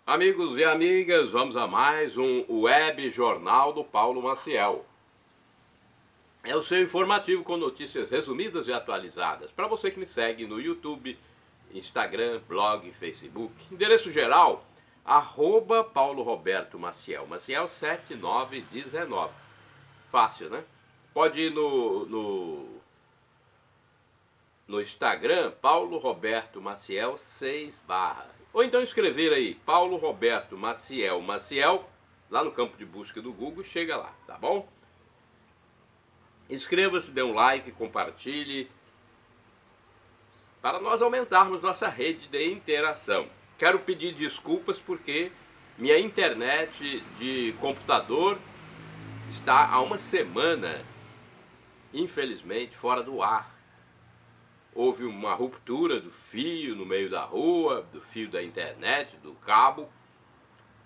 Amigos e amigas, vamos a mais um Web Jornal do Paulo Maciel. É o seu informativo com notícias resumidas e atualizadas. Para você que me segue no YouTube, Instagram, blog, Facebook. Endereço geral, @Paulo Roberto Maciel. Maciel 7919. Fácil, né? Pode ir no Instagram, Paulo Roberto Maciel 6 barra. Ou então escrever aí, Paulo Roberto Maciel, lá no campo de busca do Google, chega lá, tá bom? Inscreva-se, dê um like, compartilhe, para nós aumentarmos nossa rede de interação. Quero pedir desculpas porque minha internet de computador está há uma semana, infelizmente, fora do ar. Houve uma ruptura do fio no meio da rua, do fio da internet, do cabo.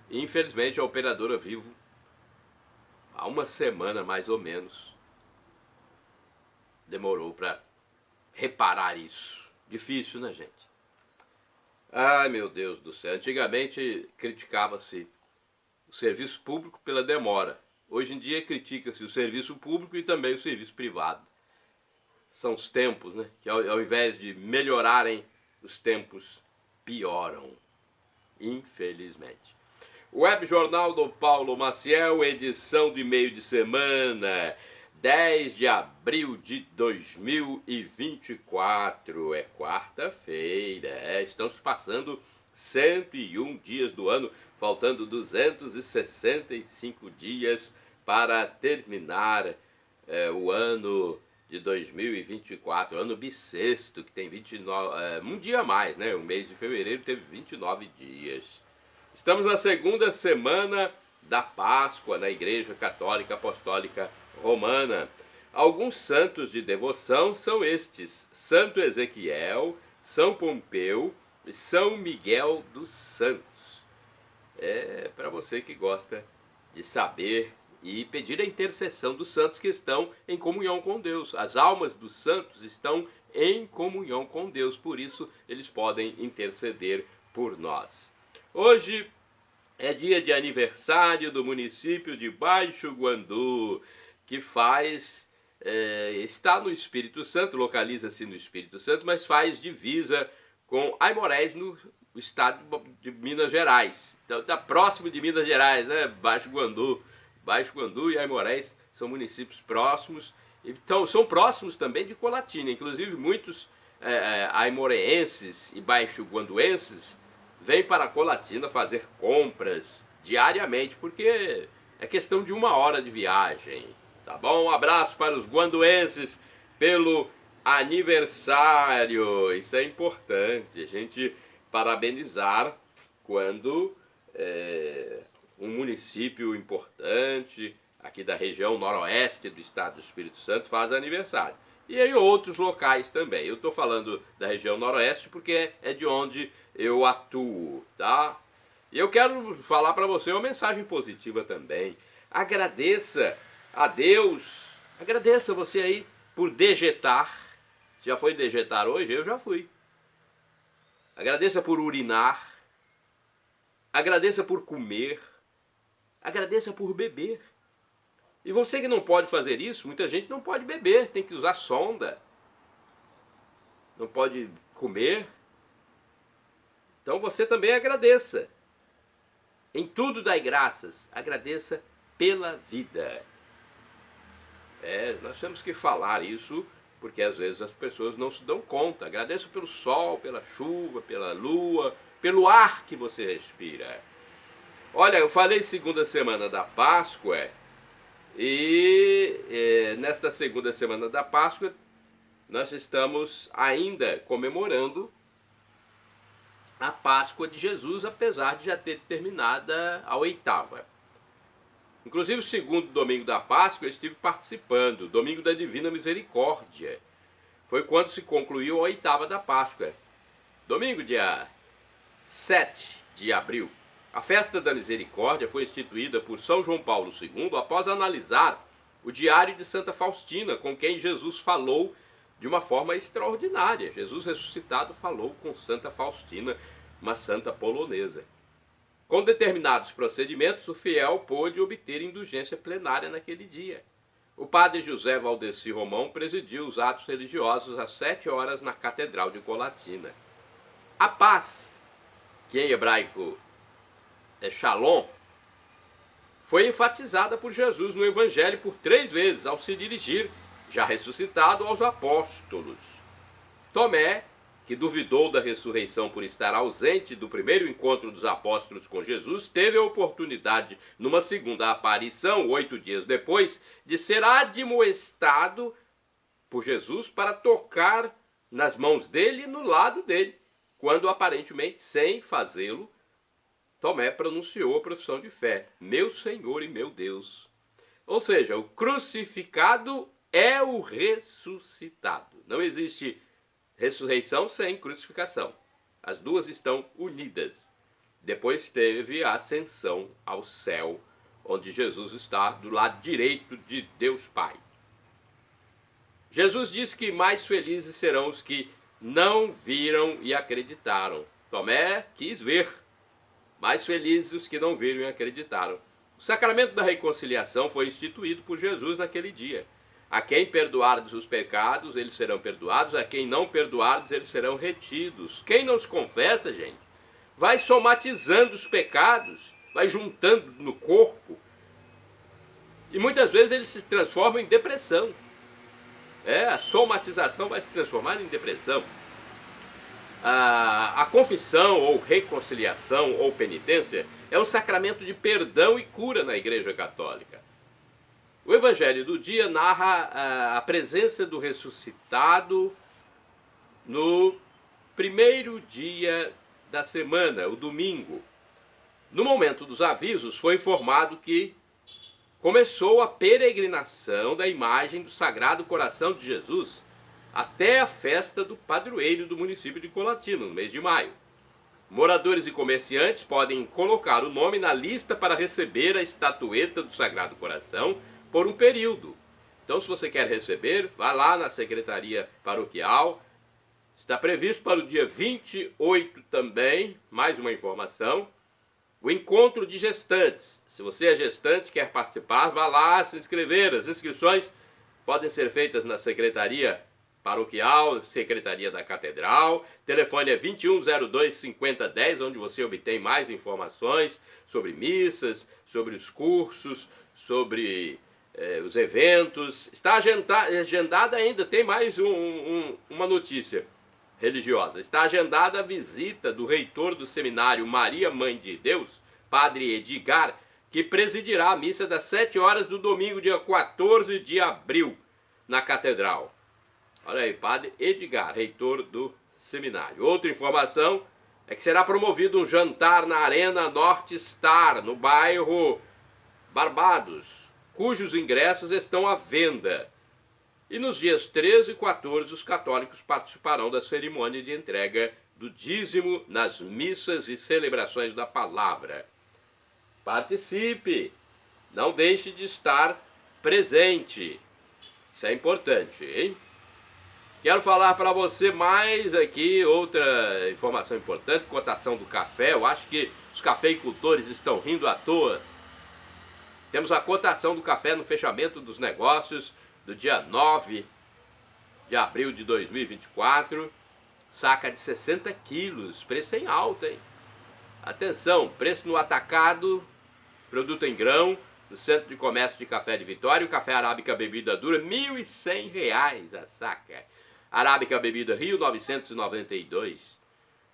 E, infelizmente, a operadora Vivo, há uma semana mais ou menos, demorou para reparar isso. Difícil, né, gente? Ai, meu Deus do céu. Antigamente criticava-se o serviço público pela demora. Hoje em dia critica-se o serviço público e também o serviço privado. São os tempos, né? Que ao invés de melhorarem, os tempos pioram. Infelizmente. Web Jornal do Paulo Maciel, edição de meio de semana, 10 de abril de 2024. É quarta-feira. Estamos passando 101 dias do ano, faltando 265 dias para terminar o ano de 2024, ano bissexto, que tem 29, um dia a mais, né? O mês de fevereiro teve 29 dias. Estamos na segunda semana da Páscoa na Igreja Católica Apostólica Romana. Alguns santos de devoção são estes: Santo Ezequiel, São Pompeu e São Miguel dos Santos. É para você que gosta de saber e pedir a intercessão dos santos que estão em comunhão com Deus. As almas dos santos estão em comunhão com Deus, por isso eles podem interceder por nós. Hoje é dia de aniversário do município de Baixo Guandu, que está no Espírito Santo, localiza-se no Espírito Santo, mas faz divisa com Aimorés, no estado de Minas Gerais. Então está próximo de Minas Gerais, né? Baixo Guandu e Aimorés são municípios próximos, então são próximos também de Colatina. Inclusive muitos aimoreenses e baixo-guanduenses vêm para Colatina fazer compras diariamente, porque é questão de 1 hora de viagem, tá bom? Um abraço para os guanduenses pelo aniversário. Isso é importante, a gente parabenizar quando um município importante aqui da região noroeste do estado do Espírito Santo faz aniversário. E em outros locais também. Eu estou falando da região noroeste porque é de onde eu atuo, tá? E eu quero falar para você uma mensagem positiva também. Agradeça a Deus, agradeça você aí por dejetar. Já foi dejetar hoje? Eu já fui. Agradeça por urinar. Agradeça por comer. Agradeça por beber. E você que não pode fazer isso, muita gente não pode beber, tem que usar sonda. Não pode comer. Então você também agradeça. Em tudo dai graças. Agradeça pela vida. Nós temos que falar isso, porque às vezes as pessoas não se dão conta. Agradeça pelo sol, pela chuva, pela lua, pelo ar que você respira. Olha, eu falei segunda semana da Páscoa e nesta segunda semana da Páscoa nós estamos ainda comemorando a Páscoa de Jesus, apesar de já ter terminada a 8ª. Inclusive o segundo domingo da Páscoa eu estive participando, domingo da Divina Misericórdia. Foi quando se concluiu a 8ª da Páscoa. Domingo, dia 7 de abril. A festa da misericórdia foi instituída por São João Paulo II após analisar o diário de Santa Faustina, com quem Jesus falou de uma forma extraordinária. Jesus ressuscitado falou com Santa Faustina, uma santa polonesa. Com determinados procedimentos, o fiel pôde obter indulgência plenária naquele dia. O padre José Valdeci Romão presidiu os atos religiosos às 7 horas na Catedral de Colatina. A paz, que em hebraico é shalom, foi enfatizada por Jesus no Evangelho por 3 vezes ao se dirigir, já ressuscitado, aos apóstolos. Tomé, que duvidou da ressurreição por estar ausente do primeiro encontro dos apóstolos com Jesus, teve a oportunidade, numa segunda aparição, 8 dias depois, de ser admoestado por Jesus para tocar nas mãos dele e no lado dele, quando aparentemente, sem fazê-lo, Tomé pronunciou a profissão de fé: meu Senhor e meu Deus. Ou seja, o crucificado é o ressuscitado. Não existe ressurreição sem crucificação. As duas estão unidas. Depois teve a ascensão ao céu, onde Jesus está do lado direito de Deus Pai. Jesus disse que mais felizes serão os que não viram e acreditaram. Tomé quis ver. Mais felizes os que não viram e acreditaram. O sacramento da reconciliação foi instituído por Jesus naquele dia. A quem perdoardes os pecados, eles serão perdoados. A quem não perdoardes, eles serão retidos. Quem não se confessa, gente, vai somatizando os pecados, vai juntando no corpo. E muitas vezes eles se transformam em depressão. A somatização vai se transformar em depressão. A confissão, ou reconciliação, ou penitência, é um sacramento de perdão e cura na Igreja Católica. O Evangelho do dia narra a presença do ressuscitado no primeiro dia da semana, o domingo. No momento dos avisos, foi informado que começou a peregrinação da imagem do Sagrado Coração de Jesus até a festa do padroeiro do município de Colatina, no mês de maio. Moradores e comerciantes podem colocar o nome na lista para receber a estatueta do Sagrado Coração por um período. Então, se você quer receber, vá lá na Secretaria Paroquial. Está previsto para o dia 28 também, mais uma informação, o encontro de gestantes. Se você é gestante e quer participar, vá lá se inscrever. As inscrições podem ser feitas na Secretaria Paroquial, Secretaria da Catedral. Telefone é 2102-5010, onde você obtém mais informações sobre missas, sobre os cursos, sobre os eventos. Está agendada ainda, tem mais uma notícia religiosa. Está agendada a visita do reitor do seminário Maria Mãe de Deus, Padre Edgar, que presidirá a missa das 7 horas do domingo, dia 14 de abril, na Catedral. Olha aí, Padre Edgar, reitor do seminário. Outra informação é que será promovido um jantar na Arena Norte Star, no bairro Barbados, cujos ingressos estão à venda. E nos dias 13 e 14, os católicos participarão da cerimônia de entrega do dízimo nas missas e celebrações da palavra. Participe! Não deixe de estar presente. Isso é importante, hein? Quero falar para você mais aqui outra informação importante, cotação do café. Eu acho que os cafeicultores estão rindo à toa. Temos a cotação do café no fechamento dos negócios do dia 9 de abril de 2024. Saca de 60 quilos, preço em alta, hein? Atenção, preço no atacado, produto em grão, no Centro de Comércio de Café de Vitória. O café arábica bebida dura, R$ 1.100 a saca. Arábica bebida Rio, 992.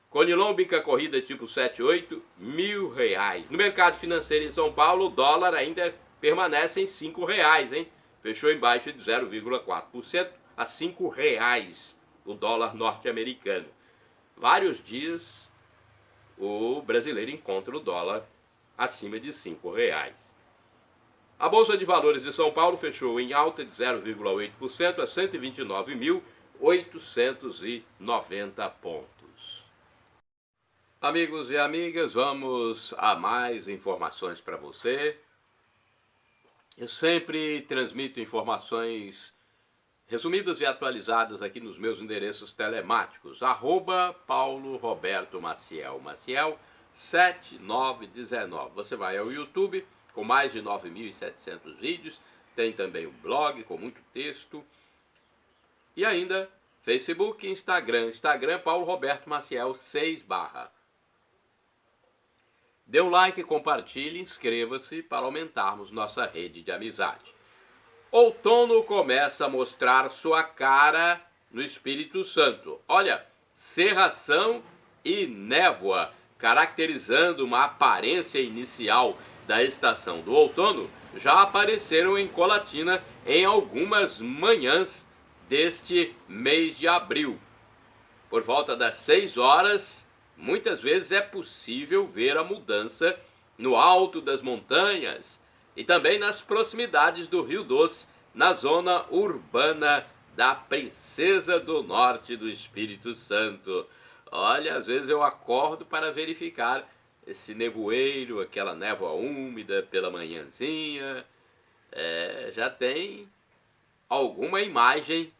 Conilon bica corrida tipo 78, R$ 1.000. No mercado financeiro em São Paulo, o dólar ainda permanece em R$ 5, hein? Fechou em baixa de 0,4% a R$ 5 o dólar norte-americano. Vários dias o brasileiro encontra o dólar acima de R$ 5. A Bolsa de Valores de São Paulo fechou em alta de 0,8% a 129.890 pontos. Amigos e amigas, vamos a mais informações para você. Eu sempre transmito informações resumidas e atualizadas aqui nos meus endereços telemáticos, @Paulo Roberto Maciel. Maciel 7919. Você vai ao YouTube com mais de 9.700 vídeos, tem também o blog com muito texto e ainda Facebook e Instagram. Instagram Paulo Roberto Maciel 6/. Dê um like, compartilhe, inscreva-se para aumentarmos nossa rede de amizade. Outono começa a mostrar sua cara no Espírito Santo. Olha, cerração e névoa, caracterizando uma aparência inicial da estação do outono, já apareceram em Colatina em algumas manhãs deste mês de abril. Por volta das 6 horas, muitas vezes é possível ver a mudança no alto das montanhas e também nas proximidades do Rio Doce, na zona urbana da Princesa do Norte do Espírito Santo. Olha, às vezes eu acordo para verificar esse nevoeiro, aquela névoa úmida pela manhãzinha. Já tem alguma imagem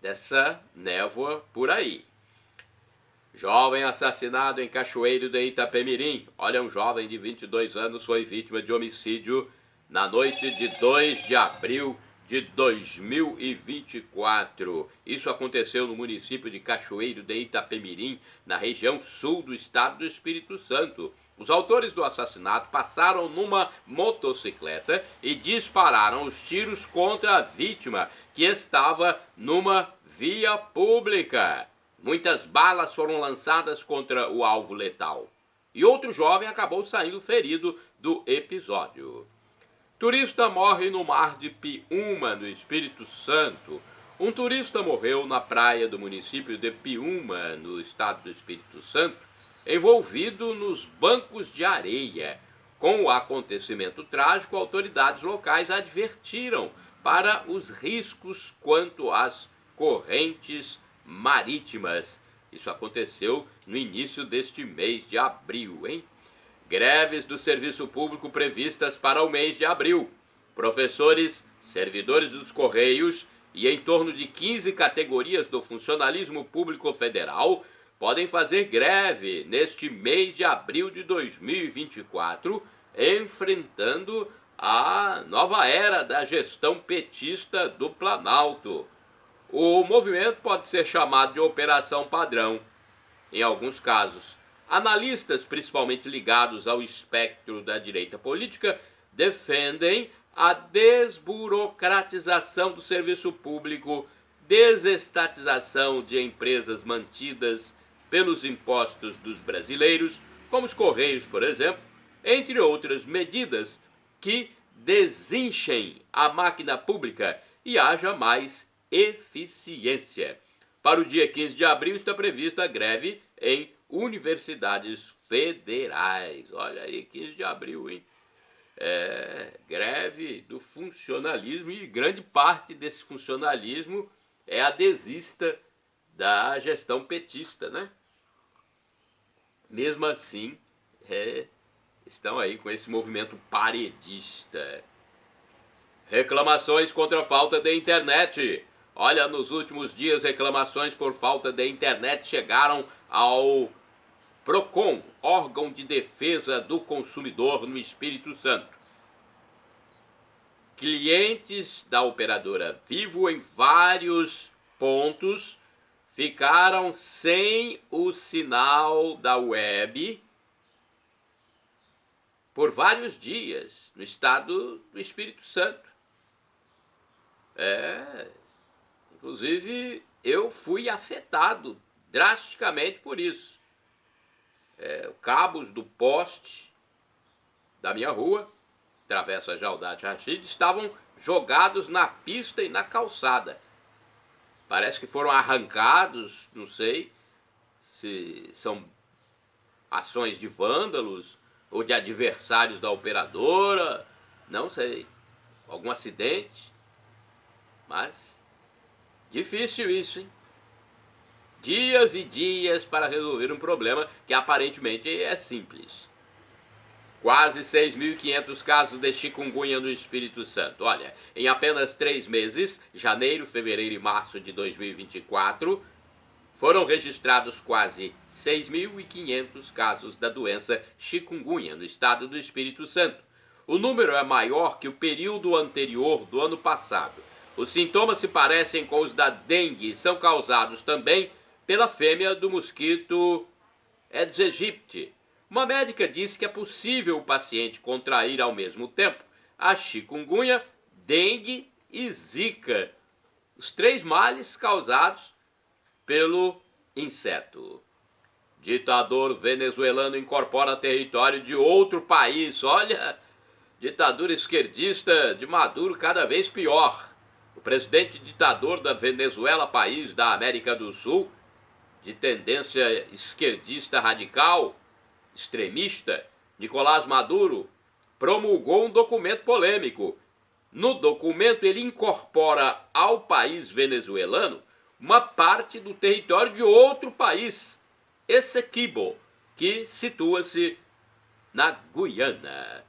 dessa névoa por aí. Jovem assassinado em Cachoeiro de Itapemirim. Olha, um jovem de 22 anos foi vítima de homicídio na noite de 2 de abril de 2024. Isso aconteceu no município de Cachoeiro de Itapemirim, na região sul do estado do Espírito Santo. Os autores do assassinato passaram numa motocicleta e dispararam os tiros contra a vítima, que estava numa via pública. Muitas balas foram lançadas contra o alvo letal. E outro jovem acabou saindo ferido do episódio. Turista morre no mar de Piúma, no Espírito Santo. Um turista morreu na praia do município de Piúma, no estado do Espírito Santo, envolvido nos bancos de areia. Com o acontecimento trágico, autoridades locais advertiram para os riscos quanto às correntes marítimas. Isso aconteceu no início deste mês de abril, hein? Greves do serviço público previstas para o mês de abril. Professores, servidores dos Correios e em torno de 15 categorias do funcionalismo público federal podem fazer greve neste mês de abril de 2024, enfrentando a nova era da gestão petista do Planalto. O movimento pode ser chamado de Operação Padrão. Em alguns casos, analistas, principalmente ligados ao espectro da direita política, defendem a desburocratização do serviço público, desestatização de empresas mantidas pelos impostos dos brasileiros, como os Correios, por exemplo, entre outras medidas que desinchem a máquina pública e haja mais eficiência. Para o dia 15 de abril está prevista a greve em universidades federais. Olha aí, 15 de abril, hein? Greve do funcionalismo, e grande parte desse funcionalismo é adesista da gestão petista, né? Mesmo assim, estão aí com esse movimento paredista. Reclamações contra a falta de internet. Olha, nos últimos dias, reclamações por falta de internet chegaram ao PROCON, órgão de defesa do consumidor no Espírito Santo. Clientes da operadora Vivo em vários pontos ficaram sem o sinal da web por vários dias no estado do Espírito Santo. Inclusive, eu fui afetado drasticamente por isso. Cabos do poste da minha rua, Travessa Jaldate Rachid, estavam jogados na pista e na calçada. Parece que foram arrancados, não sei se são ações de vândalos ou de adversários da operadora, não sei, algum acidente, mas difícil isso, hein? Dias e dias para resolver um problema que aparentemente é simples. Quase 6.500 casos de chikungunya no Espírito Santo. Olha, em apenas 3 meses, janeiro, fevereiro e março de 2024, foram registrados quase 6.500 casos da doença chikungunya no estado do Espírito Santo. O número é maior que o período anterior do ano passado. Os sintomas se parecem com os da dengue e são causados também pela fêmea do mosquito Aedes aegypti. Uma médica disse que é possível o paciente contrair ao mesmo tempo a chikungunya, dengue e zika, os 3 males causados pelo inseto. Ditador venezuelano incorpora território de outro país. Olha, ditadura esquerdista de Maduro cada vez pior. O presidente ditador da Venezuela, país da América do Sul, de tendência esquerdista radical, extremista, Nicolás Maduro, promulgou um documento polêmico. No documento, ele incorpora ao país venezuelano uma parte do território de outro país, Essequibo, que situa-se na Guiana.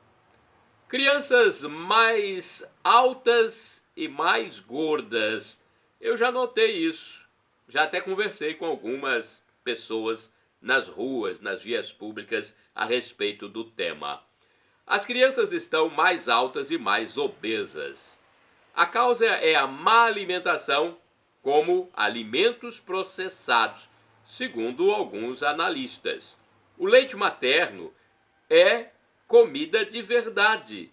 Crianças mais altas e mais gordas. Eu já notei isso. Já até conversei com algumas pessoas nas ruas, nas vias públicas, a respeito do tema. As crianças estão mais altas e mais obesas. A causa é a má alimentação, como alimentos processados, segundo alguns analistas. O leite materno é comida de verdade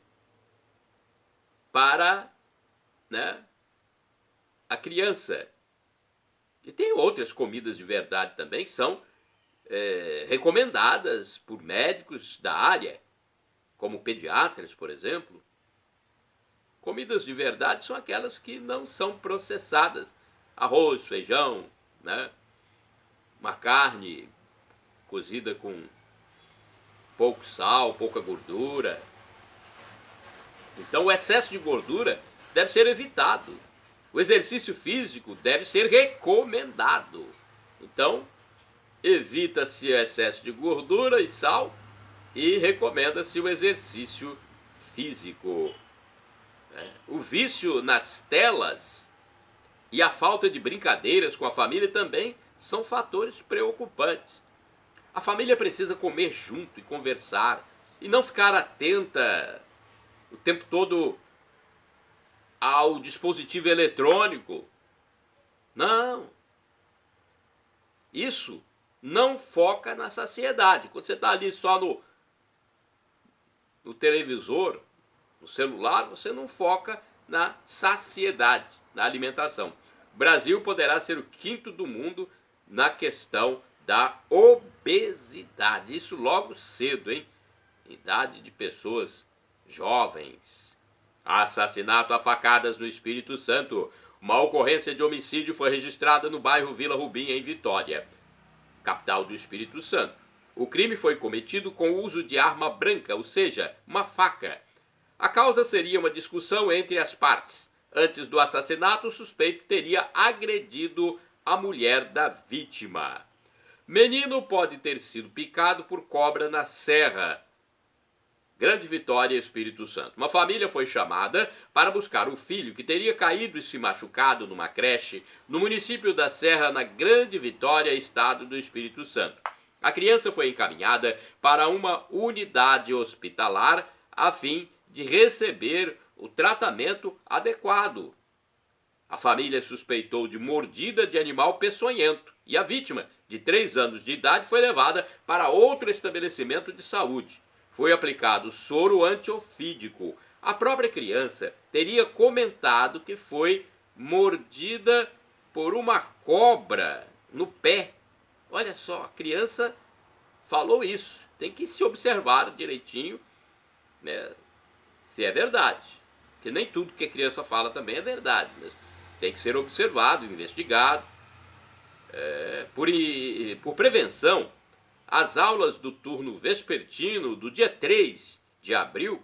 para, a criança. E tem outras comidas de verdade também que são recomendadas por médicos da área, como pediatras, por exemplo. Comidas de verdade são aquelas que não são processadas. Arroz, feijão, uma carne cozida com pouco sal, pouca gordura. Então o excesso de gordura deve ser evitado. O exercício físico deve ser recomendado. Então, evita-se o excesso de gordura e sal e recomenda-se o exercício físico. O vício nas telas e a falta de brincadeiras com a família também são fatores preocupantes. A família precisa comer junto e conversar e não ficar atenta o tempo todo ao dispositivo eletrônico. Não. Isso não foca na saciedade. Quando você está ali só no televisor, no celular, você não foca na saciedade, na alimentação. O Brasil poderá ser o 5º do mundo na questão da obesidade. Isso logo cedo, hein? Idade de pessoas jovens. Assassinato a facadas no Espírito Santo. Uma ocorrência de homicídio foi registrada no bairro Vila Rubim, em Vitória, capital do Espírito Santo. O crime foi cometido com o uso de arma branca, ou seja, uma faca. A causa seria uma discussão entre as partes. Antes do assassinato, o suspeito teria agredido a mulher da vítima. Menino pode ter sido picado por cobra na Serra. Grande Vitória, Espírito Santo. Uma família foi chamada para buscar o filho que teria caído e se machucado numa creche no município da Serra, na Grande Vitória, estado do Espírito Santo. A criança foi encaminhada para uma unidade hospitalar a fim de receber o tratamento adequado. A família suspeitou de mordida de animal peçonhento e a vítima, de 3 anos de idade, foi levada para outro estabelecimento de saúde. Foi aplicado soro antiofídico. A própria criança teria comentado que foi mordida por uma cobra no pé. Olha só, a criança falou isso. Tem que se observar direitinho, se é verdade. Porque nem tudo que a criança fala também é verdade. Mas tem que ser observado, investigado. Por prevenção, as aulas do turno vespertino do dia 3 de abril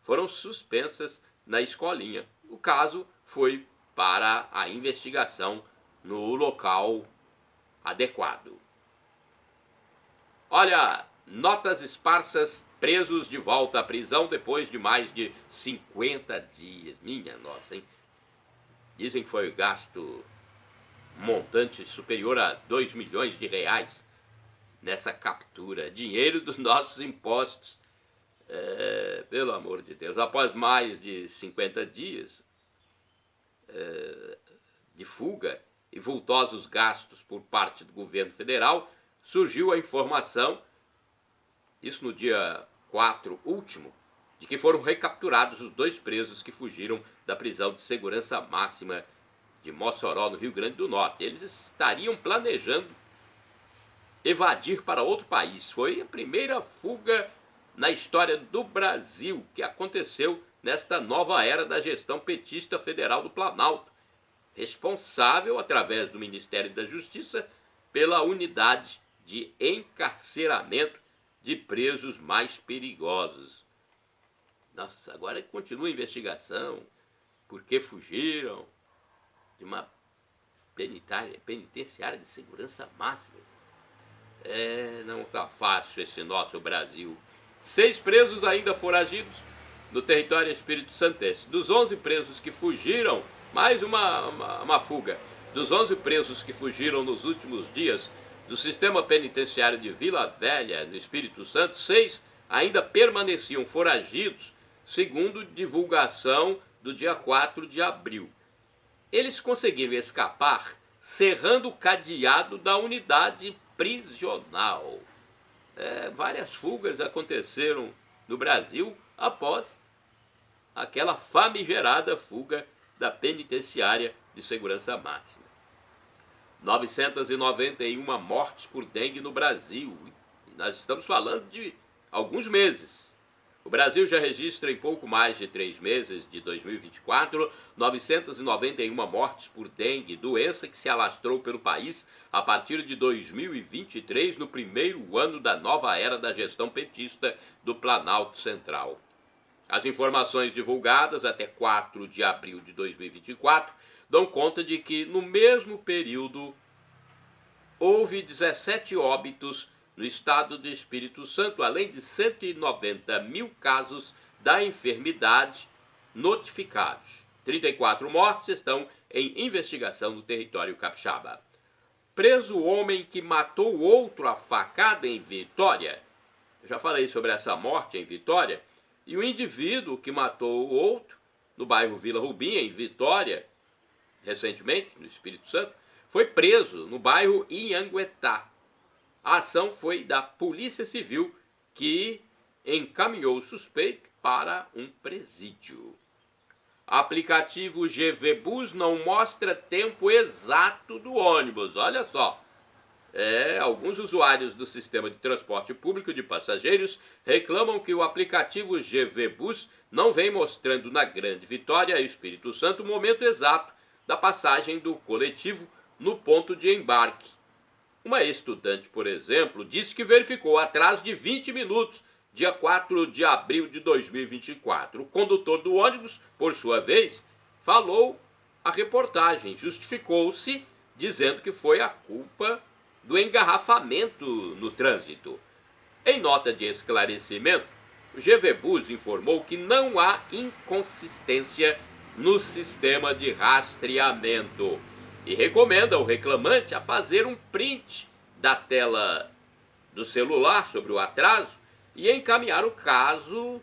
foram suspensas na escolinha. O caso foi para a investigação no local adequado. Olha, notas esparsas, presos de volta à prisão depois de mais de 50 dias. Minha nossa, hein? Dizem que foi gasto montante superior a 2 milhões de reais nessa captura, dinheiro dos nossos impostos. Pelo amor de Deus, após mais de 50 dias de fuga e vultosos gastos por parte do governo federal, surgiu a informação, isso no dia 4 último, de que foram recapturados os 2 presos que fugiram da prisão de segurança máxima de Mossoró, no Rio Grande do Norte. Eles estariam planejando evadir para outro país. Foi a primeira fuga na história do Brasil que aconteceu nesta nova era da gestão petista federal do Planalto, responsável, através do Ministério da Justiça, pela unidade de encarceramento de presos mais perigosos. Nossa, agora continua a investigação, por que fugiram de uma penitenciária de segurança máxima. Não está fácil esse nosso Brasil. 6 presos ainda foragidos no território espírito-santense. Dos 11 presos que fugiram, mais uma fuga. Dos 11 presos que fugiram nos últimos dias do sistema penitenciário de Vila Velha, no Espírito Santo, 6 ainda permaneciam foragidos, segundo divulgação do dia 4 de abril. Eles conseguiram escapar serrando o cadeado da unidade prisional. Várias fugas aconteceram no Brasil após aquela famigerada fuga da penitenciária de segurança máxima. 991 mortes por dengue no Brasil. Nós estamos falando de alguns meses. O Brasil já registra em pouco mais de 3 meses de 2024, 991 mortes por dengue, doença que se alastrou pelo país a partir de 2023, no primeiro ano da nova era da gestão petista do Planalto Central. As informações divulgadas até 4 de abril de 2024 dão conta de que, no mesmo período, houve 17 óbitos no estado do Espírito Santo, além de 190 mil casos da enfermidade notificados. 34 mortes estão em investigação no território capixaba. Preso o homem que matou outro a facada em Vitória. Eu já falei sobre essa morte em Vitória. E o indivíduo que matou o outro no bairro Vila Rubim, em Vitória, recentemente, no Espírito Santo, foi preso no bairro Inhanguetá. A ação foi da Polícia Civil, que encaminhou o suspeito para um presídio. Aplicativo GV Bus não mostra tempo exato do ônibus. Olha só. Alguns usuários do sistema de transporte público de passageiros reclamam que o aplicativo GV Bus não vem mostrando na Grande Vitória, Espírito Santo, o momento exato da passagem do coletivo no ponto de embarque. Uma estudante, por exemplo, disse que verificou atraso de 20 minutos, dia 4 de abril de 2024. O condutor do ônibus, por sua vez, falou à reportagem, justificou-se dizendo que foi a culpa do engarrafamento no trânsito. Em nota de esclarecimento, o GV Bus informou que não há inconsistência no sistema de rastreamento e recomenda ao reclamante a fazer um print da tela do celular sobre o atraso e encaminhar o caso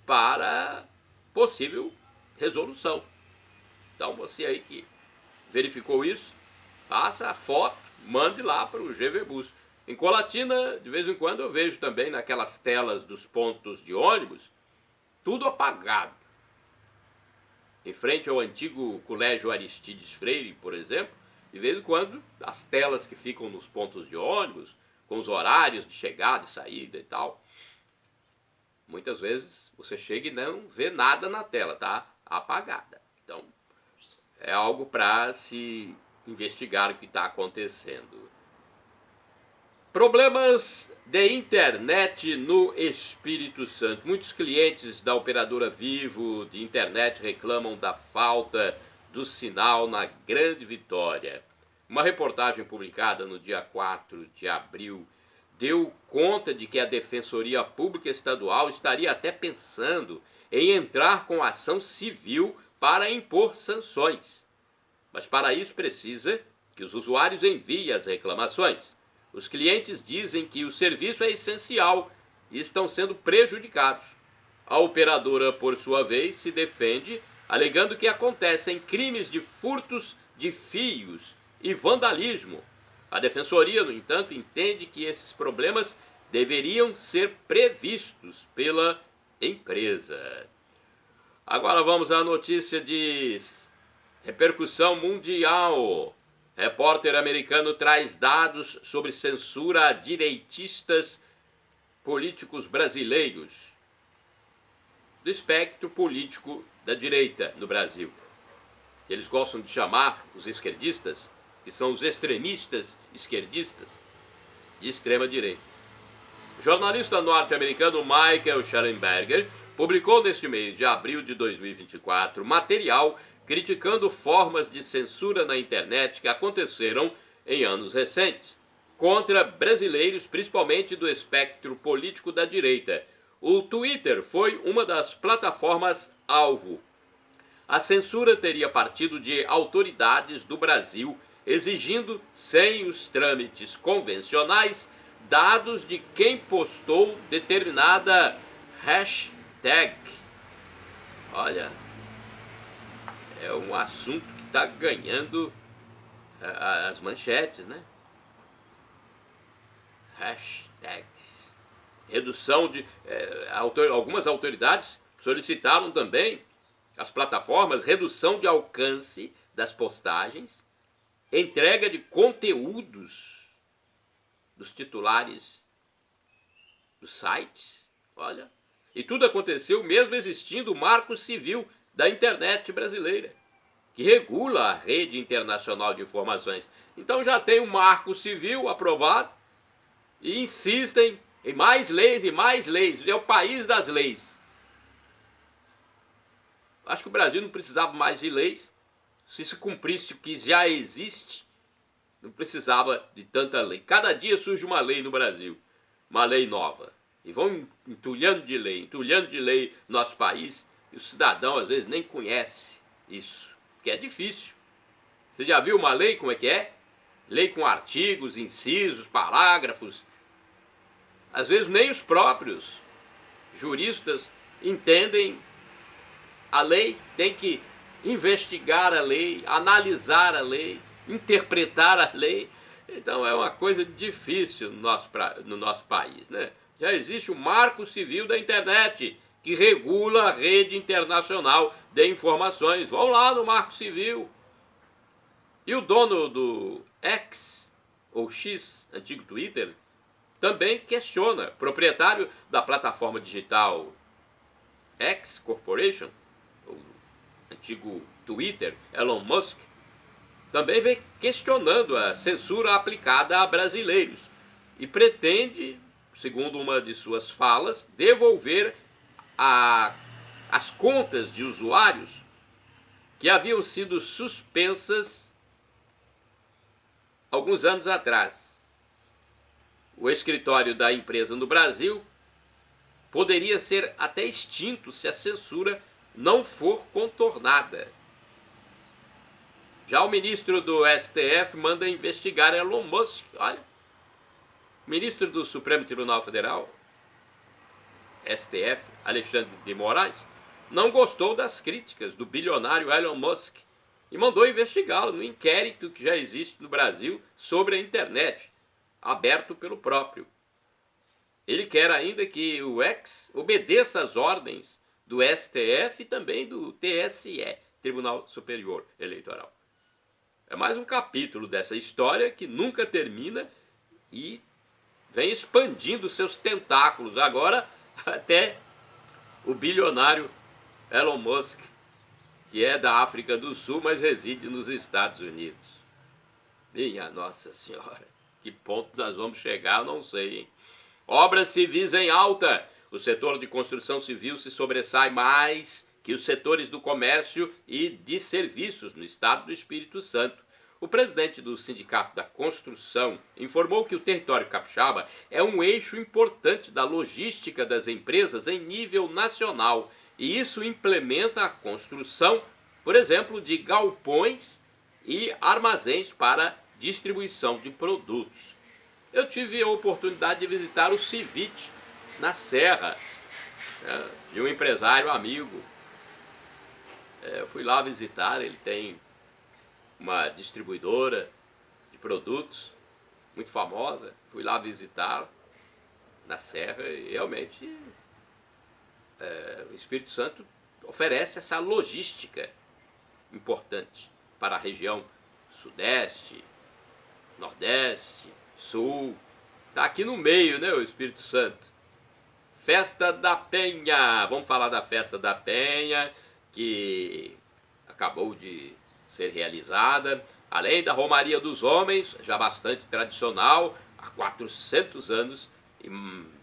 para possível resolução. Então você aí que verificou isso, passa a foto, mande lá para o GV Bus. Em Colatina, de vez em quando eu vejo também naquelas telas dos pontos de ônibus, tudo apagado. Em frente ao antigo Colégio Aristides Freire, por exemplo, de vez em quando, as telas que ficam nos pontos de ônibus, com os horários de chegada e saída e tal, muitas vezes você chega e não vê nada na tela, tá apagada. Então, é algo para se investigar o que está acontecendo. Problemas de internet no Espírito Santo. Muitos clientes da operadora Vivo de internet reclamam da falta do sinal na Grande Vitória. Uma reportagem publicada no dia 4 de abril deu conta de que a Defensoria Pública Estadual estaria até pensando em entrar com ação civil para impor sanções. Mas para isso precisa que os usuários enviem as reclamações. Os clientes dizem que o serviço é essencial e estão sendo prejudicados. A operadora, por sua vez, se defende, alegando que acontecem crimes de furtos de fios e vandalismo. A defensoria, no entanto, entende que esses problemas deveriam ser previstos pela empresa. Agora vamos à notícia de repercussão mundial. Repórter americano traz dados sobre censura a direitistas políticos brasileiros do espectro político da direita no Brasil. Eles gostam de chamar os esquerdistas, que são os extremistas esquerdistas, de extrema direita. O jornalista norte-americano Michael Shellenberger publicou neste mês de abril de 2024 material criticando formas de censura na internet que aconteceram em anos recentes, contra brasileiros, principalmente do espectro político da direita. O Twitter foi uma das plataformas alvo. A censura teria partido de autoridades do Brasil exigindo, sem os trâmites convencionais, dados de quem postou determinada hashtag. Olha, é um assunto que está ganhando as manchetes, né? Hashtag. Redução de... algumas autoridades solicitaram também às plataformas redução de alcance das postagens, entrega de conteúdos dos titulares dos sites, olha. E tudo aconteceu mesmo existindo o Marco Civil da internet brasileira, que regula a rede internacional de informações. Então já tem um Marco Civil aprovado e insistem em mais leis e mais leis. É o país das leis. Acho que o Brasil não precisava mais de leis. Se se cumprisse o que já existe, não precisava de tanta lei. Cada dia surge uma lei no Brasil, uma lei nova. E vão entulhando de lei no nosso país. E o cidadão às vezes nem conhece isso, porque é difícil. Você já viu uma lei como é que é? Lei com artigos, incisos, parágrafos. Às vezes nem os próprios juristas entendem a lei, tem que investigar a lei, analisar a lei, interpretar a lei. Então é uma coisa difícil no nosso país, né? Já existe o Marco Civil da internet, que regula a rede internacional de informações. Vão lá no Marco Civil. E o dono do X, ou X, antigo Twitter, também questiona. Proprietário da plataforma digital X Corporation, o antigo Twitter, Elon Musk, também vem questionando a censura aplicada a brasileiros e pretende, segundo uma de suas falas, devolver as contas de usuários que haviam sido suspensas alguns anos atrás. O escritório da empresa no Brasil poderia ser até extinto se a censura não for contornada. Já o ministro do STF manda investigar Elon Musk. Olha, o ministro do Supremo Tribunal Federal, STF, Alexandre de Moraes, não gostou das críticas do bilionário Elon Musk e mandou investigá-lo no inquérito que já existe no Brasil sobre a internet, aberto pelo próprio. Ele quer ainda que o X obedeça às ordens do STF e também do TSE, Tribunal Superior Eleitoral. É mais um capítulo dessa história que nunca termina e vem expandindo seus tentáculos agora até o bilionário Elon Musk, que é da África do Sul, mas reside nos Estados Unidos. Minha Nossa Senhora, que ponto nós vamos chegar, eu não sei, hein? Obras civis em alta. O setor de construção civil se sobressai mais que os setores do comércio e de serviços no estado do Espírito Santo. O presidente do Sindicato da Construção informou que o território capixaba é um eixo importante da logística das empresas em nível nacional e isso implementa a construção, por exemplo, de galpões e armazéns para distribuição de produtos. Eu tive a oportunidade de visitar o Civit, na Serra, de um empresário amigo. Eu fui lá visitar, ele tem uma distribuidora de produtos muito famosa. Fui lá visitar na Serra e realmente o Espírito Santo oferece essa logística importante para a região Sudeste, Nordeste, Sul. Está aqui no meio, né, o Espírito Santo. Festa da Penha. Vamos falar da Festa da Penha, que acabou de ser realizada. Além da Romaria dos Homens, já bastante tradicional, há 400 anos, e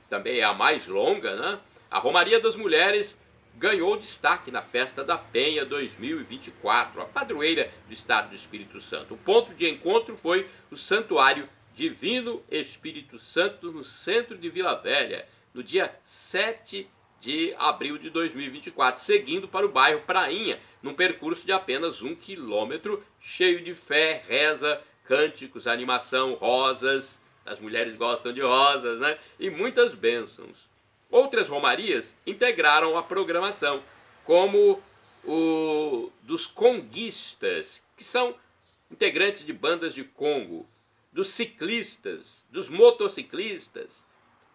também é a mais longa, né? A Romaria das Mulheres ganhou destaque na Festa da Penha 2024, a padroeira do Estado do Espírito Santo. O ponto de encontro foi o Santuário Divino Espírito Santo, no centro de Vila Velha, no dia 7 de abril de 2024, seguindo para o bairro Prainha, num percurso de apenas 1 quilômetro, cheio de fé, reza, cânticos, animação, rosas, as mulheres gostam de rosas, né? E muitas bênçãos. Outras romarias integraram a programação, como o dos conguistas, que são integrantes de bandas de Congo, dos ciclistas, dos motociclistas.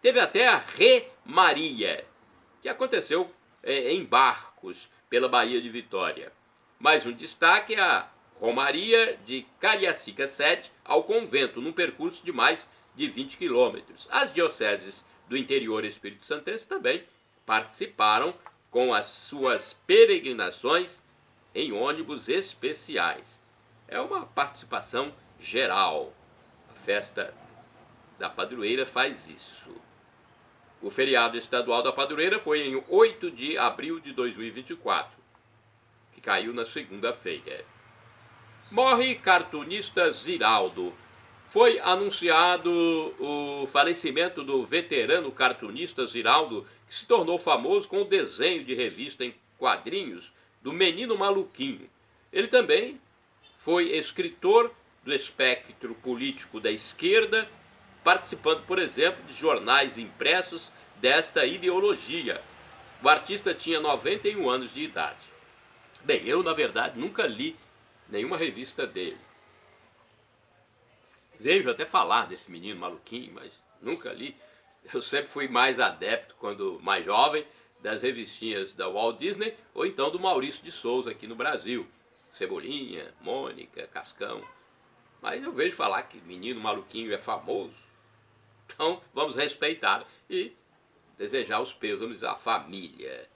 Teve até a Remaria, que aconteceu em barcos pela Baía de Vitória. Mais um destaque é a Romaria de Cariacica Sede ao convento, num percurso de mais de 20 quilômetros. As dioceses do interior espírito santense também participaram com as suas peregrinações em ônibus especiais. É uma participação geral. A festa da padroeira faz isso. O feriado estadual da padroeira foi em 8 de abril de 2024, que caiu na segunda-feira. Morre cartunista Ziraldo. Foi anunciado o falecimento do veterano cartunista Ziraldo, que se tornou famoso com o desenho de revista em quadrinhos do Menino Maluquinho. Ele também foi escritor do espectro político da esquerda, participando, por exemplo, de jornais impressos desta ideologia. O artista tinha 91 anos de idade. Bem, eu, na verdade, nunca li nenhuma revista dele. Vejo até falar desse Menino Maluquinho, mas nunca li. Eu sempre fui mais adepto, quando mais jovem, das revistinhas da Walt Disney ou então do Maurício de Souza aqui no Brasil. Cebolinha, Mônica, Cascão. Mas eu vejo falar que Menino Maluquinho é famoso. Então vamos respeitar e desejar os pêsames à família.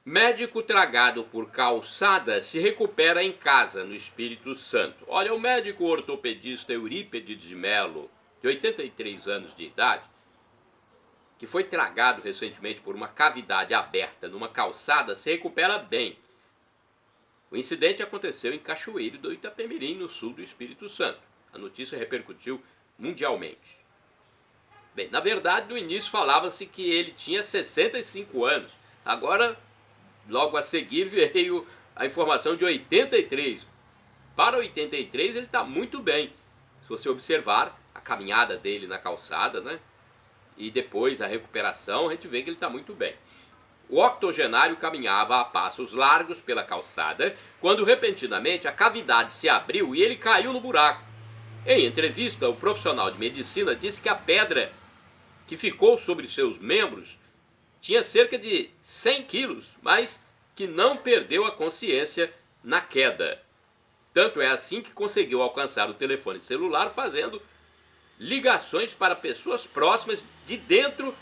Médico tragado por calçada se recupera em casa no Espírito Santo. Olha, o médico ortopedista Eurípedes de Melo, de 83 anos de idade, que foi tragado recentemente por uma cavidade aberta numa calçada, se recupera bem. O incidente aconteceu em Cachoeiro do Itapemirim, no sul do Espírito Santo. A notícia repercutiu mundialmente. Bem, na verdade, no início falava-se que ele tinha 65 anos. Agora, logo a seguir, veio a informação de 83. Para 83, ele está muito bem. Se você observar a caminhada dele na calçada, né? E depois a recuperação, a gente vê que ele está muito bem. O octogenário caminhava a passos largos pela calçada, quando repentinamente a cavidade se abriu e ele caiu no buraco. Em entrevista, o profissional de medicina disse que a pedra que ficou sobre seus membros tinha cerca de 100 quilos, mas que não perdeu a consciência na queda. Tanto é assim que conseguiu alcançar o telefone celular fazendo ligações para pessoas próximas de dentro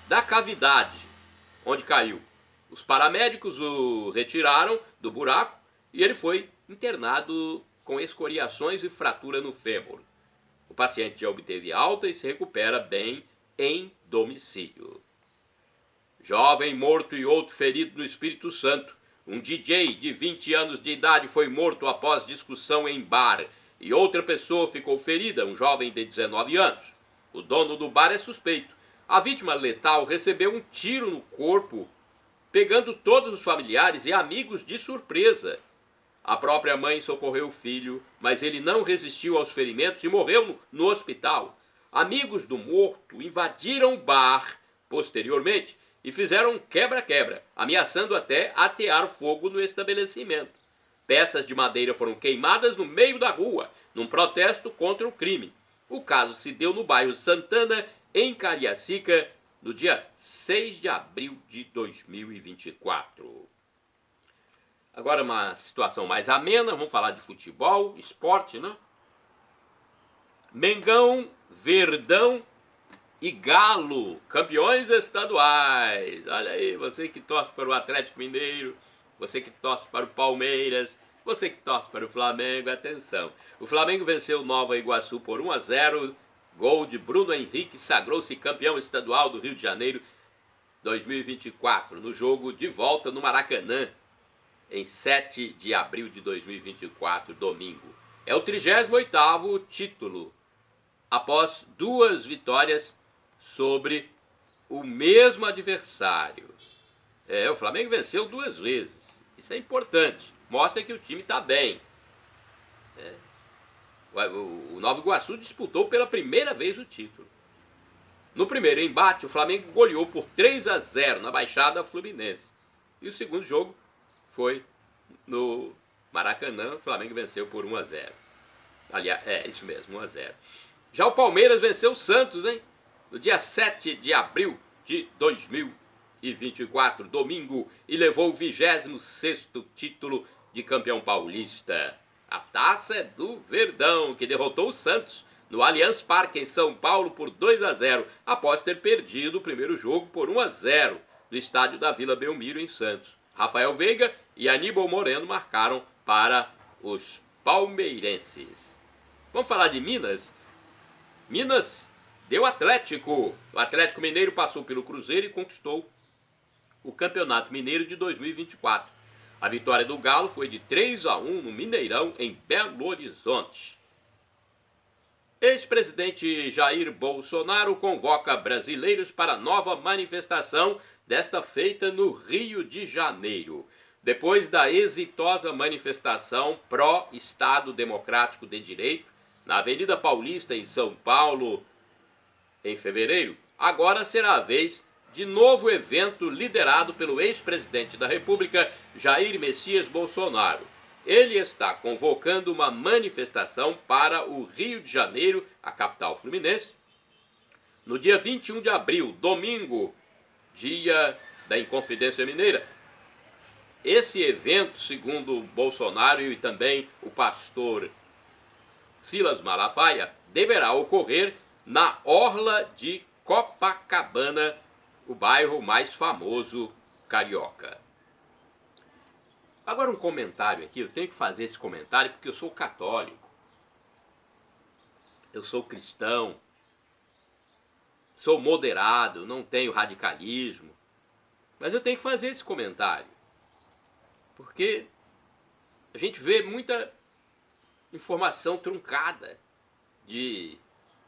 da cavidade onde caiu. Os paramédicos o retiraram do buraco e ele foi internado com escoriações e fratura no fêmur. O paciente já obteve alta e se recupera bem em domicílio. Jovem morto e outro ferido no Espírito Santo. Um DJ de 20 anos de idade foi morto após discussão em bar e outra pessoa ficou ferida, um jovem de 19 anos. O dono do bar é suspeito. A vítima letal recebeu um tiro no corpo, pegando todos os familiares e amigos de surpresa. A própria mãe socorreu o filho, mas ele não resistiu aos ferimentos e morreu no hospital. Amigos do morto invadiram o bar posteriormente e fizeram um quebra-quebra, ameaçando até atear fogo no estabelecimento. Peças de madeira foram queimadas no meio da rua, num protesto contra o crime. O caso se deu no bairro Santana, em Cariacica, no dia 6 de abril de 2024. Agora uma situação mais amena, vamos falar de futebol, esporte, né? Mengão, Verdão e Galo, campeões estaduais. Olha aí, você que torce para o Atlético Mineiro, você que torce para o Palmeiras, você que torce para o Flamengo, atenção. O Flamengo venceu Nova Iguaçu por 1-0, gol de Bruno Henrique, sagrou-se campeão estadual do Rio de Janeiro 2024, no jogo de volta no Maracanã, em 7 de abril de 2024, domingo. É o 38º título, após 2 vitórias sobre o mesmo adversário. O Flamengo venceu 2 vezes. Isso é importante. Mostra que o time está bem. O Nova Iguaçu disputou pela primeira vez o título. No primeiro embate, o Flamengo goleou por 3-0 na Baixada Fluminense. E o segundo jogo foi no Maracanã. O Flamengo venceu por 1-0. Aliás, isso mesmo, 1-0. Já o Palmeiras venceu o Santos, hein? No dia 7 de abril de 2024, domingo, e levou o 26º título de campeão paulista. A taça é do Verdão, que derrotou o Santos no Allianz Parque, em São Paulo, por 2-0, após ter perdido o primeiro jogo por 1-0 no estádio da Vila Belmiro, em Santos. Rafael Veiga e Aníbal Moreno marcaram para os palmeirenses. Vamos falar de Minas? Minas deu Atlético. O Atlético Mineiro passou pelo Cruzeiro e conquistou o Campeonato Mineiro de 2024. A vitória do Galo foi de 3-1 no Mineirão, em Belo Horizonte. Ex-presidente Jair Bolsonaro convoca brasileiros para nova manifestação, desta feita no Rio de Janeiro. Depois da exitosa manifestação pró-Estado Democrático de Direito, na Avenida Paulista, em São Paulo, em fevereiro, agora será a vez de novo evento liderado pelo ex-presidente da República, Jair Messias Bolsonaro. Ele está convocando uma manifestação para o Rio de Janeiro, a capital fluminense, no dia 21 de abril, domingo, dia da Inconfidência Mineira. Esse evento, segundo Bolsonaro e também o pastor Silas Malafaia, deverá ocorrer na orla de Copacabana, o bairro mais famoso carioca. Agora um comentário aqui, eu tenho que fazer esse comentário porque eu sou católico, eu sou cristão, sou moderado, não tenho radicalismo, mas eu tenho que fazer esse comentário, porque a gente vê muita informação truncada de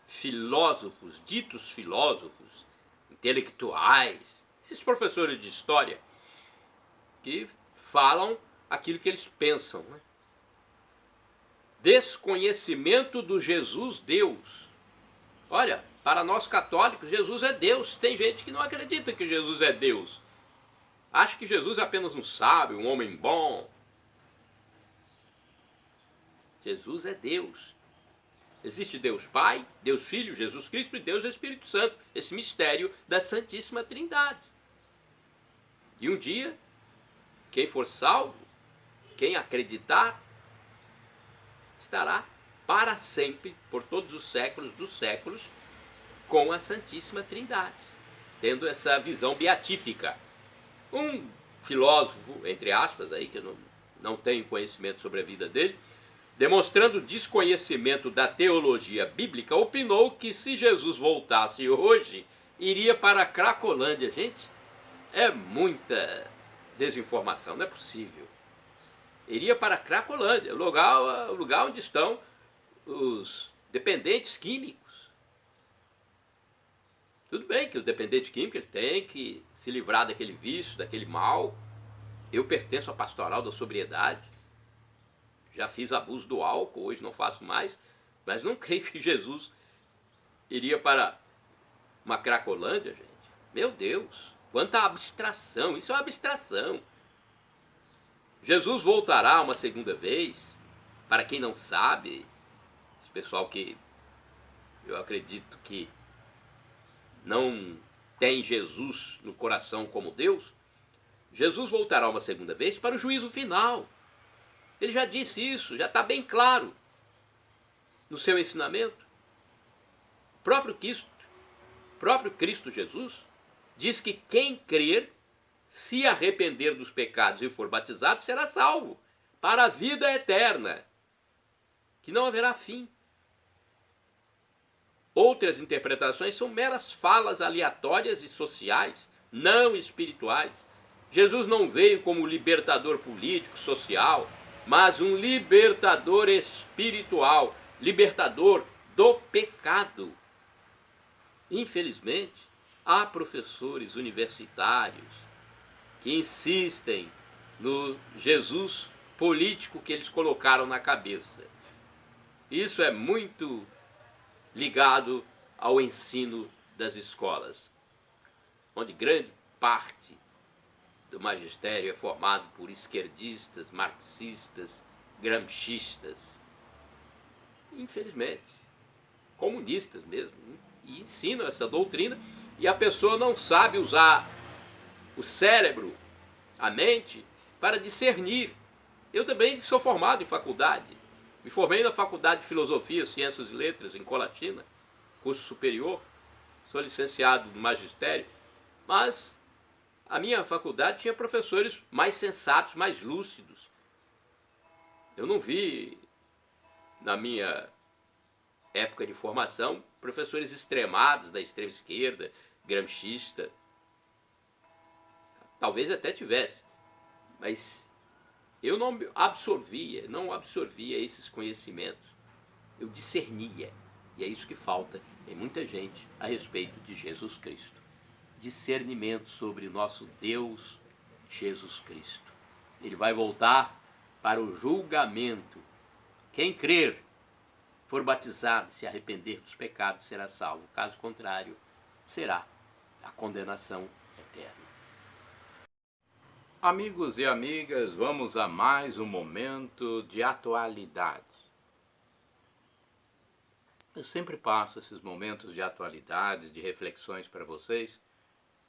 filósofos, ditos filósofos, intelectuais, esses professores de história que falam aquilo que eles pensam, né? Desconhecimento do Jesus Deus. Olha, para nós católicos, Jesus é Deus. Tem gente que não acredita que Jesus é Deus. Acha que Jesus é apenas um sábio, um homem bom. Jesus é Deus. Existe Deus Pai, Deus Filho, Jesus Cristo e Deus Espírito Santo. Esse mistério da Santíssima Trindade. E um dia, quem for salvo, quem acreditar, estará para sempre, por todos os séculos dos séculos, com a Santíssima Trindade, tendo essa visão beatífica. Um filósofo, entre aspas, aí, que eu não tenho conhecimento sobre a vida dele, demonstrando desconhecimento da teologia bíblica, opinou que se Jesus voltasse hoje, iria para a Cracolândia. Gente, é muita desinformação, não é possível. Iria para a Cracolândia, o lugar onde estão os dependentes químicos. Tudo bem que o dependente químico ele tem que se livrar daquele vício, daquele mal. Eu pertenço à pastoral da sobriedade. Já fiz abuso do álcool, hoje não faço mais, mas não creio que Jesus iria para uma Cracolândia, gente. Meu Deus, quanta abstração, isso é uma abstração. Jesus voltará uma segunda vez, para quem não sabe, esse pessoal que eu acredito que não tem Jesus no coração como Deus, Jesus voltará uma segunda vez para o juízo final. Ele já disse isso, já está bem claro no seu ensinamento. Próprio Cristo Jesus diz que quem crer, se arrepender dos pecados e for batizado, será salvo para a vida eterna, que não haverá fim. Outras interpretações são meras falas aleatórias e sociais, não espirituais. Jesus não veio como libertador político, social, mas um libertador espiritual, libertador do pecado. Infelizmente, há professores universitários que insistem no Jesus político que eles colocaram na cabeça. Isso é muito ligado ao ensino das escolas, onde grande parte do magistério é formado por esquerdistas, marxistas, gramscistas, infelizmente, comunistas mesmo, e ensinam essa doutrina, e a pessoa não sabe usar o cérebro, a mente, para discernir. Eu também sou formado em faculdade, me formei na Faculdade de Filosofia, Ciências e Letras, em Colatina, curso superior, sou licenciado no magistério, mas a minha faculdade tinha professores mais sensatos, mais lúcidos. Eu não vi, na minha época de formação, professores extremados da extrema esquerda, gramscista. Talvez até tivesse, mas eu não absorvia esses conhecimentos. Eu discernia, e é isso que falta em muita gente a respeito de Jesus Cristo. Discernimento sobre nosso Deus Jesus Cristo. Ele vai voltar para o julgamento. Quem crer, for batizado, se arrepender dos pecados, será salvo. Caso contrário, será a condenação eterna. Amigos e amigas, vamos a mais um momento de atualidade. Eu sempre passo esses momentos de atualidade, de reflexões para vocês,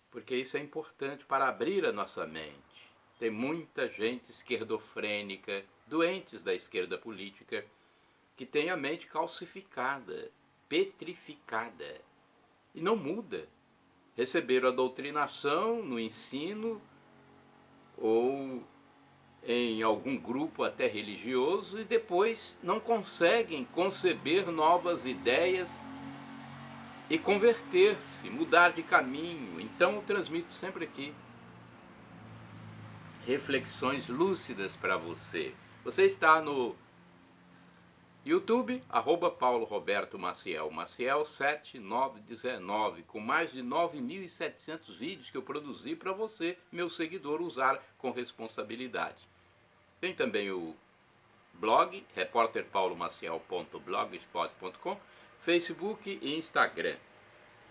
porque isso é importante para abrir a nossa mente. Tem muita gente esquerdofrênica, doentes da esquerda política, que tem a mente calcificada, petrificada, e não muda. Receberam a doutrinação no ensino ou em algum grupo até religioso e depois não conseguem conceber novas ideias e converter-se, mudar de caminho. Então eu transmito sempre aqui reflexões lúcidas para você. Você está no YouTube, @Paulo Roberto Maciel, Maciel 7919, com mais de 9.700 vídeos que eu produzi para você, meu seguidor, usar com responsabilidade. Tem também o blog, repórterpaulomaciel.blogspot.com, Facebook e Instagram.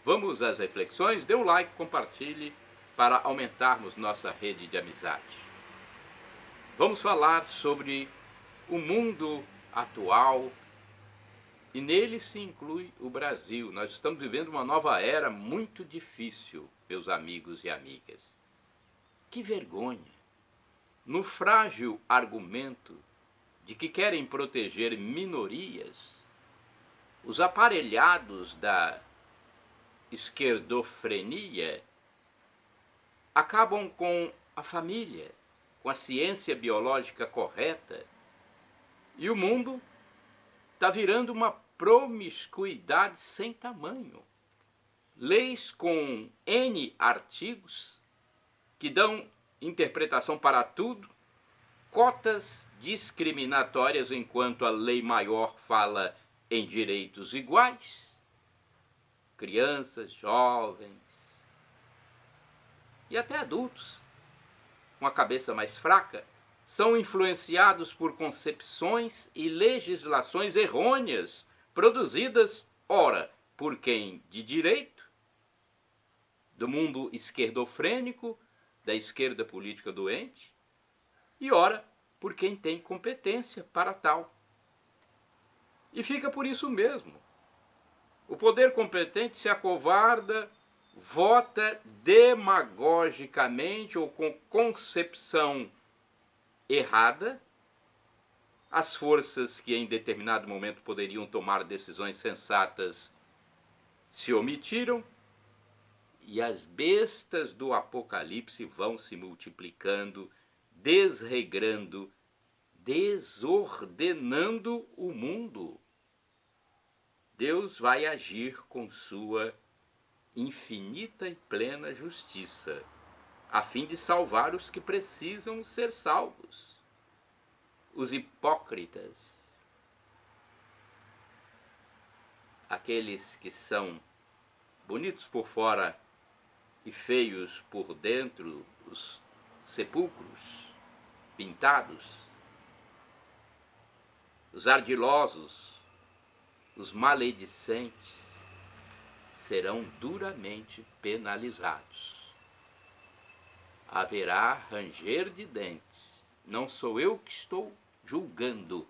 Vamos às reflexões? Dê um like, compartilhe para aumentarmos nossa rede de amizade. Vamos falar sobre o mundo atual, e nele se inclui o Brasil. Nós estamos vivendo uma nova era muito difícil, meus amigos e amigas. Que vergonha! No frágil argumento de que querem proteger minorias, os aparelhados da esquerdofrenia acabam com a família, com a ciência biológica correta, e o mundo está virando uma promiscuidade sem tamanho. Leis com N artigos que dão interpretação para tudo, cotas discriminatórias enquanto a lei maior fala em direitos iguais, crianças, jovens e até adultos com a cabeça mais fraca são influenciados por concepções e legislações errôneas, produzidas, ora, por quem de direito, do mundo esquerdofrênico, da esquerda política doente, e ora, por quem tem competência para tal. E fica por isso mesmo. O poder competente se acovarda, vota demagogicamente ou com concepção errada. As forças que em determinado momento poderiam tomar decisões sensatas se omitiram, e as bestas do Apocalipse vão se multiplicando, desregrando, desordenando o mundo. Deus vai agir com sua infinita e plena justiça, a fim de salvar os que precisam ser salvos. Os hipócritas, aqueles que são bonitos por fora e feios por dentro, os sepulcros pintados, os ardilosos, os maledicentes, serão duramente penalizados. Haverá ranger de dentes. Não sou eu que estou julgando.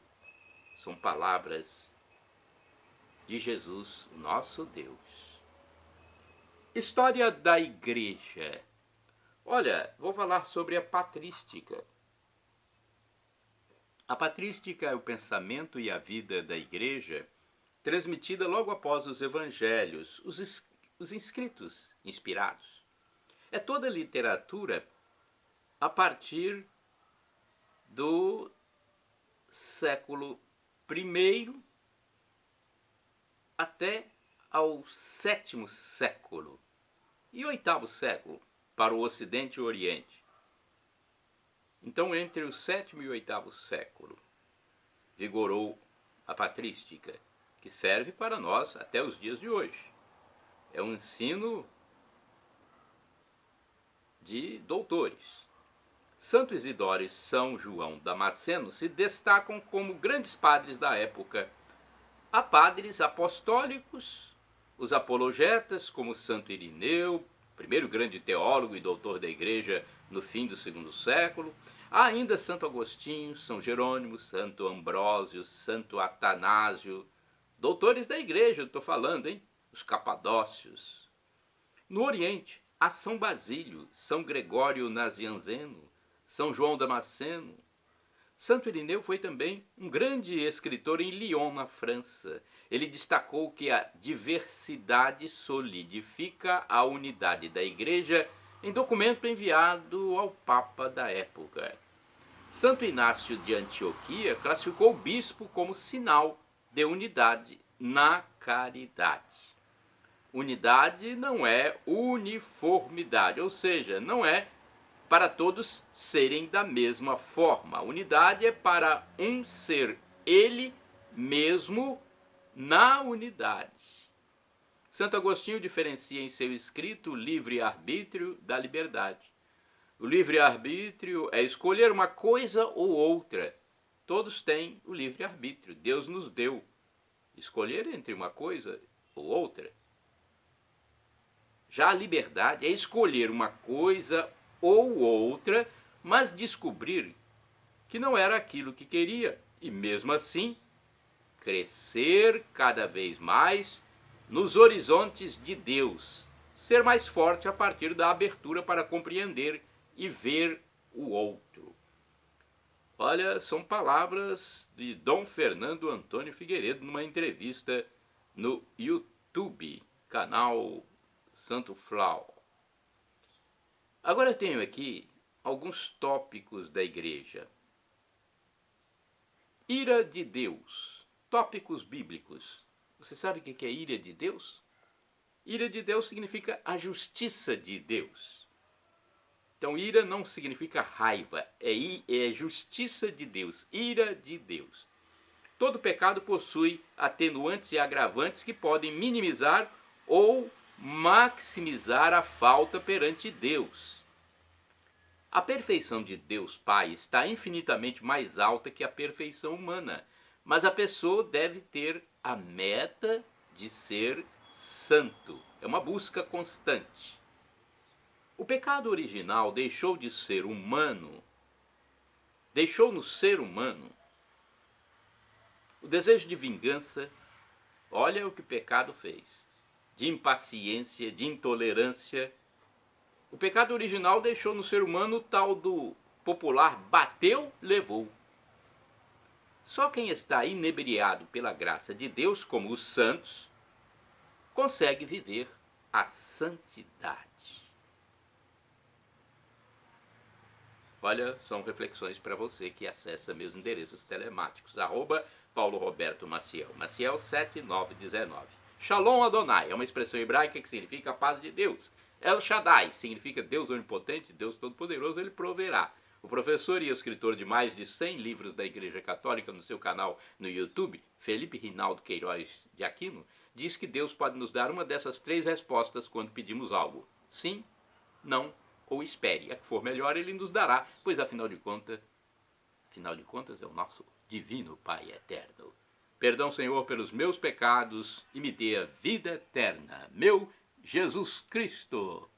São palavras de Jesus, nosso Deus. História da igreja. Olha, vou falar sobre a patrística. A patrística é o pensamento e a vida da igreja transmitida logo após os evangelhos, os escritos inspirados. É toda literatura a partir do século I até ao sétimo século e oitavo século para o Ocidente e o Oriente. Então, entre o sétimo e o oitavo século, vigorou a patrística, que serve para nós até os dias de hoje. É um ensino de doutores. Santo Isidoro e São João Damasceno se destacam como grandes padres da época. Há padres apostólicos, os apologetas, como Santo Irineu, primeiro grande teólogo e doutor da igreja no fim do segundo século. Há ainda Santo Agostinho, São Jerônimo, Santo Ambrósio, Santo Atanásio, doutores da igreja, eu estou falando, hein? Os capadócios. No Oriente, há São Basílio, São Gregório Nazianzeno, São João Damasceno. Santo Irineu foi também um grande escritor em Lyon, na França. Ele destacou que a diversidade solidifica a unidade da igreja em documento enviado ao Papa da época. Santo Inácio de Antioquia classificou o bispo como sinal de unidade na caridade. Unidade não é uniformidade, ou seja, não é para todos serem da mesma forma. A unidade é para um ser ele mesmo na unidade. Santo Agostinho diferencia em seu escrito o livre-arbítrio da liberdade. O livre-arbítrio é escolher uma coisa ou outra. Todos têm o livre-arbítrio. Deus nos deu escolher entre uma coisa ou outra. Já a liberdade é escolher uma coisa ou outra, mas descobrir que não era aquilo que queria e, mesmo assim, crescer cada vez mais nos horizontes de Deus, ser mais forte a partir da abertura para compreender e ver o outro. Olha, são palavras de Dom Fernando Antônio Figueiredo numa entrevista no YouTube, canal Santo Flau. Agora eu tenho aqui alguns tópicos da igreja. Ira de Deus, tópicos bíblicos. Você sabe o que é ira de Deus? Ira de Deus significa a justiça de Deus. Então, ira não significa raiva, é justiça de Deus, ira de Deus. Todo pecado possui atenuantes e agravantes que podem minimizar ou maximizar a falta perante Deus. A perfeição de Deus Pai está infinitamente mais alta que a perfeição humana, mas a pessoa deve ter a meta de ser santo. É uma busca constante. O pecado original deixou de ser humano, deixou no ser humano o desejo de vingança. Olha o que o pecado fez, de impaciência, de intolerância. O pecado original deixou no ser humano o tal do popular bateu, levou. Só quem está inebriado pela graça de Deus, como os santos, consegue viver a santidade. Olha, são reflexões para você que acessa meus endereços telemáticos, Paulo Roberto Maciel, Maciel 7919. Shalom Adonai é uma expressão hebraica que significa a paz de Deus. El Shaddai significa Deus onipotente, Deus todo-poderoso, ele proverá. O professor e escritor de mais de 100 livros da Igreja Católica no seu canal no YouTube, Felipe Rinaldo Queiroz de Aquino, diz que Deus pode nos dar uma dessas 3 respostas quando pedimos algo: sim, não ou espere. A que for melhor ele nos dará, pois afinal de contas é o nosso divino Pai eterno. Perdão, Senhor, pelos meus pecados e me dê a vida eterna, meu Jesus Cristo.